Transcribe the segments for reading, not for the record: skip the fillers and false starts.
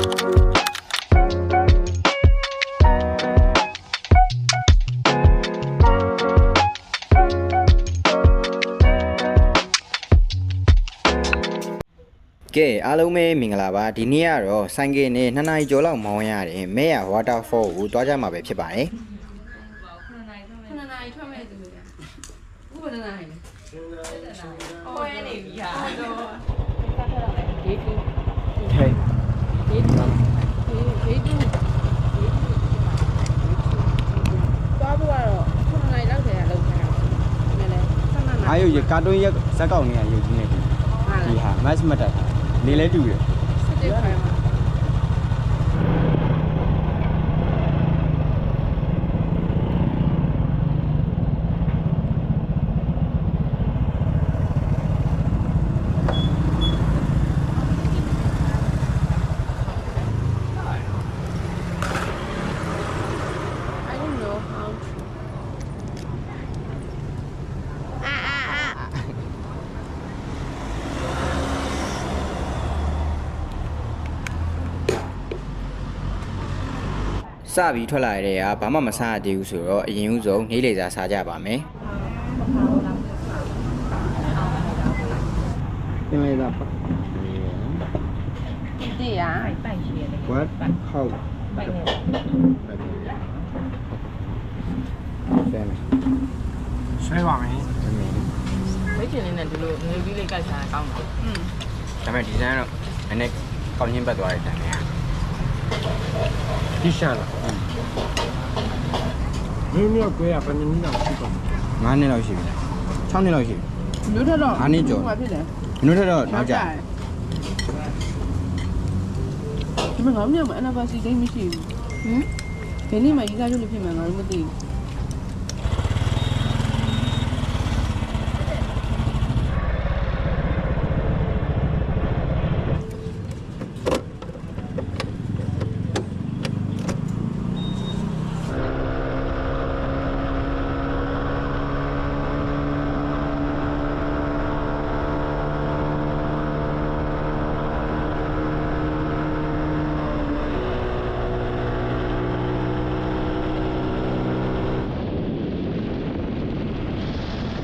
ကဲအားလုံးပဲမင်္ဂလာပါဒီနေ့ကတော့ဆိုင်ကယ်နဲ့2နာရီကျော်လောက်မောင်းရတယ်မဲရ waterfall ကိုတွားကြမှာပဲဖြစ်ပါတယ်9နာရီထွက်မဲ့သူတွေဥပဒနာရယ်ဟောရနေပြီဟာတော့ဒေးတူ ဟေး ဒေးတူသွားဖို့ကတော့9နာရီလောက်တည်းကလောက်ထားတယ်နည်းနည်းအားရကာတွန်းရက်ဇက်ကောက်နေရရုပ်ကြီးနေပြီဒီဟာ match မတက်နေလဲတူတယ်စစ်တစ်ခိုင်မှာစပြီးထွက်လာတဲ့ကဘာမှမစားရသေးဘူးဆိုတော့အရင်ဦးဆုံးနေလေစာစားကြပါမယ်ပြင်လိုက်တာပါဒီရပိုက်ရှိရတယ် what how ပိုက်နေဆဲမယ်ဆွဲပါမယ် မိတ်ချင်လေးနဲ့ဒီလိုငွေပြီးလေးကိုက်စားကောင်းတယ်ဒါပေမဲ့ဒီဇိုင်းတော့နည်းနည်းကောင်းချင်းပတ်သွားတဲ့တန်တယ်ဒီရှာလာမင်းမျိုးကွဲရဘယ်နည်းလောက်ရှိပါ့9နှစ်လောက်ရှိပြီ6နှစ်လောက်ရှိပြီ မျိုးထက်တော့ 9နှစ်ကျော် ဘာဖြစ်လဲ မျိုးထက်တော့နောက်ကျဒီမှာငါတို့က anniversary date မရှိဘူးဟင်ဒီနေ့မှရေးစားရုပ်လေးဖြစ်မှန်းငါတို့မသိဘူး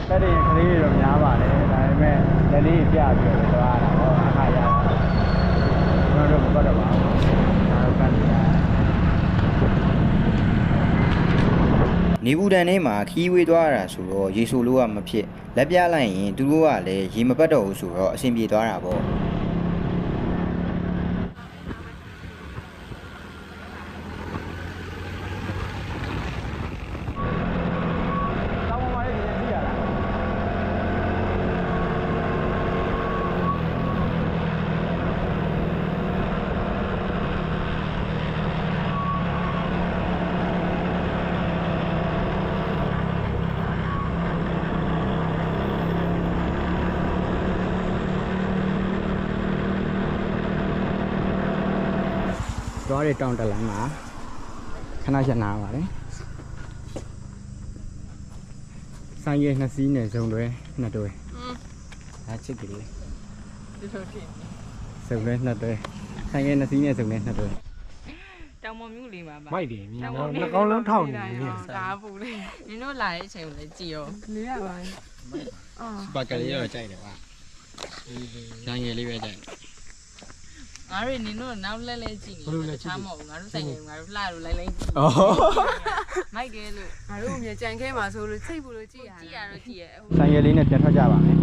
တက်တဲ့ကလေးတွေတော့များပါတယ်ဒါပေမဲ့လက်လေးပြပြီးတော့သွားတာဟောအခါရကျွန်တော်တို့မပတ်တော့ပါဘူးဒါတော့ကန်နေတာနေဘူးတန်ထဲမှာခီးဝေးသွားတာဆိုတော့ရေဆိုလို့ကမဖြစ်လက်ပြလိုက်ရင်သူတို့ကလည်းရေမပတ်တော့ဘူးဆိုတော့အဆင်ပြေသွားတာပေါ့သွားတဲ့တောင်တလန်းမှာခဏချက်နာပါတယ်ဆိုင်ရဲ့2စီးနဲ့ဇုံတွဲ2တွဲဒါချစ်ကြည့်လေဒီလိုဖြစ်ဇုံတွဲ2တွဲဆိုင်ရဲ့2စီးနဲ့ဇုံနဲ့2တွဲတောင်ပေါ်မြူလေးမှာပါမိုက်တယ်မြင်တော့နှကောင်းလုံးထောက်နေမြင်ကားပူလေးနင်တို့လာတဲ့အချိန်ကိုလည်းကြည်ရောလေးရပါစပါကလေးတော့ကြိုက်တယ်ကွာဆိုင်ရဲ့လေးပဲကြိုက်ငါတို့နင်တို့နောက်လဲလဲကြည့်နေချားမဟုတ်ငါတို့ဆိုင်ငါတို့လှလို့လိုက်လိုက်ကြည့်မိုက်ကဲလို့ငါတို့အမြဲကြံခဲမှာဆိုလို့စိတ်ပူလို့ကြည်ရကြည့်ရတော့ကြည့်ရဆိုင်ရဲ့လေးနဲ့ပြန်ထွက်ကြပါမယ်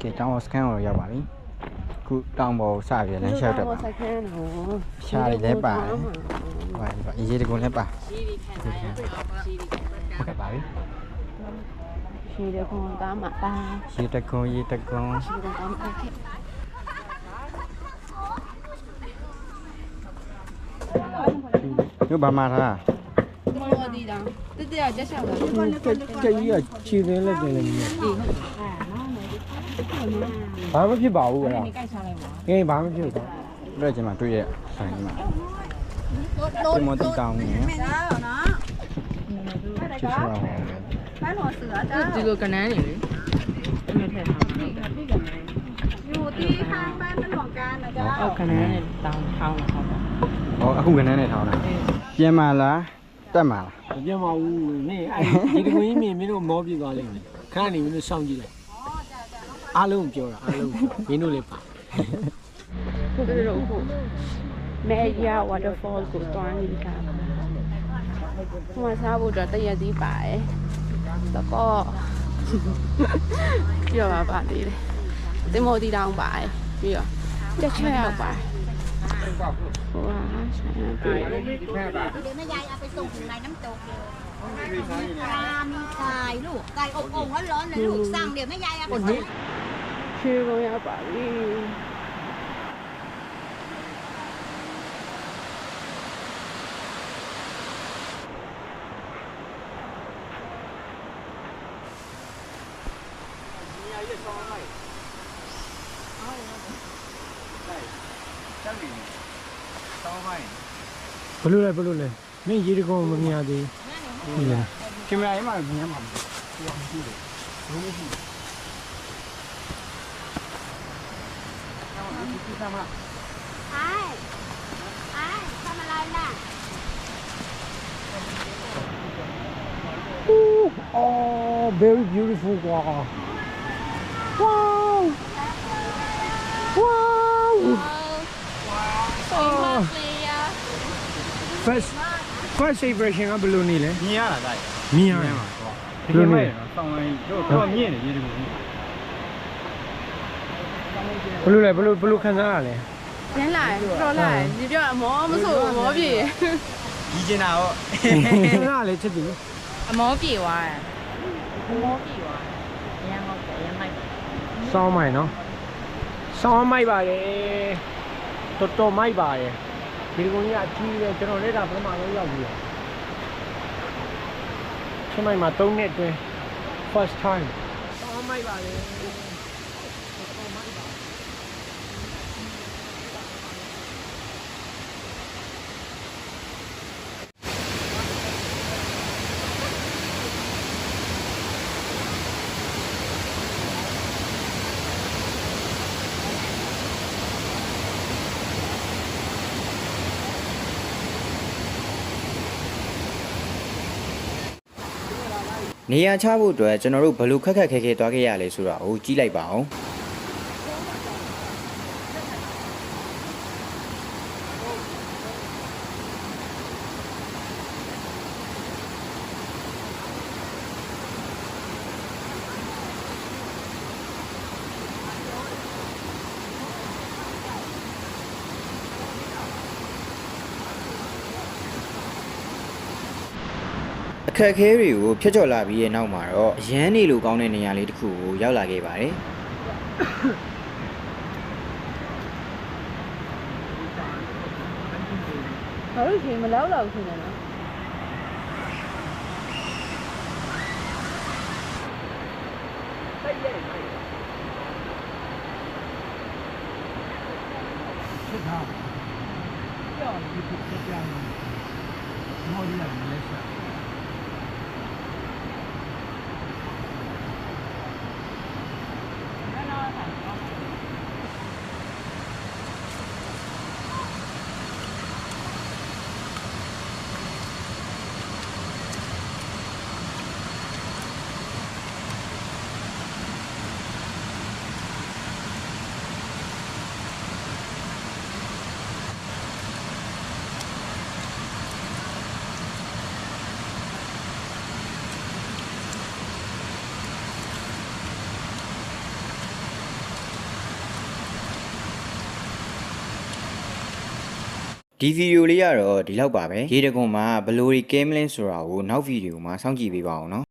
ကဲတောင်ပေါ်စကန်ကိုရောက်ပါပြီခုတောင်ပေါ်စပြီးလမ်းလျှောက်တက်ပါစကန်တော့ရှားလေးလဲပါတယ် ရေးတကုံလည်းပါ ရှိဒီခံနိုင်ရရှိဒီခံနိုင်ရ ဟုတ်ပါပြီ ရှိတယ်ခွန်ကားမှာပါ ရေးတကုံ ရှိတယ်ကောင်းโอเค တို့ဘာမှထား မော်ဒီတောင်တက်တက်ရက်ရှောက်လာ ကြည့်ရခြေသေးလက်တယ်လည်းမြင်ဘာမှဖြစ်ပါဘူးကွာ ဒီကိုက်ချလိုက်ပါ အေးဘာမှဖြစ်တော့ တို့ကျမတွေ့ရဆိုင်မှာဒီမတိတောင်းနေချစ်ချောင်း ဒီလိုကနန်းနေလေအမေထည့်ထားမှာ อยู่ที่ข้างบ้านมันหลวงการนะจ๊ะ အောက်ကနန်းနဲ့တောင်းထောင်းတော့ပေါ့ ဟောအခုကနန်းနဲ့ထောင်းတာပြန်มาလားတက်มาလား မပြတ်ပါဘူးနင်းအဲ့ဒီကွင်းမြင်မင်းတို့မောပြသွားလိမ့်မယ်ခဏနေမင်းတို့စောင့်ကြည့်လိုက်အားလုံးပြောတာအားလုံးမင်းတို့လည်းပါ ဟုတ်တယ်လို့ဟုတ်မဲရ waterfall ကိုတွန်းနေတာဟိုမှာစားဖို့တော့တရက်သေးပါတယ်တော့ပြောပါပါသေးတယ်တင်မော်တီတောင်းပါတယ်ပြီးတော့တက်ချက်ရောက်ပါတယ်ဟိုဟာဆိုင်ရပြီ เดี๋ยวแม่ยายเอาไปส่งถึงในน้ำตกเลยปลามีไก่ลูกไก่อบโอ่งร้อนๆเลยลูกสั่งเดี๋ยวแม่ยายเอาไปส่ง ခြေကုန်ရောက်ပါပြီဘလို့လဲမင်းရေးတကောမမြင်သေးဘူးဟုတ်လား ကင်မရာရေးမှာမြင်ရမှာ ไอ้ไอ้ทำอะไรน่ะ Oh, very beautiful ကွာ Wow Wow First impression ကဘယ်လိုနေလဲ မြင်ရတာဒါ မြင်ရ မြင် တယ် မှာဘယ်လိုလဲဆောင်းဝင်တို့မြင်နေရေးတကူ ဘယ်လိုခံစားရလဲ ရမ်းလာတော်လာဒီပြောအမောမဆိုအမောပြေ ကြီးကျင်တာဟော ခံစားရလဲချစ်သူ အမောပြေသွားတယ်အမောပြေသွားတယ်အရင်ဟုတ်တယ်အရင်မိုက်တယ် စောင်းမိုက်နော်စောင်းမိုက်ပါတယ်တော်မိုက်ပါတယ်ဒီကောင်ကြီးအကြီးတယ်ကျွန်တော်လည်းဒါပထမဆုံးရောက်ပြီးချင်းမိုက်မှာ3နှစ်အတွင်း first time စောင်းမိုက်ပါတယ် နေရာချဖို့အတွက်ကျွန်တော်တို့ဘယ်လိုခက်ခက်ခဲခဲသွားခဲ့ရလဲဆိုတာကိုကြည့်လိုက်ပါအောင်အခက်အခဲတွေကိုဖျက်ချော်လာပြီးရဲ့နောက်မှာတော့အရန်နေလိုကောင်းတဲ့နေရာလေးတစ်ခုကိုရောက်လာခဲ့ပါတယ် ဘာလို့ချိန်မလောက်တော့ခင်ဗျာနော် ဒီဗီဒီယိုလေးကတော့ဒီလောက်ပါပဲရေတကွန်မှာဘယ်လိုတွေကဲမလင်းဆိုတာကိုနောက်ဗီဒီယိုမှာစောင့်ကြည့်ပေးပါအောင်နော်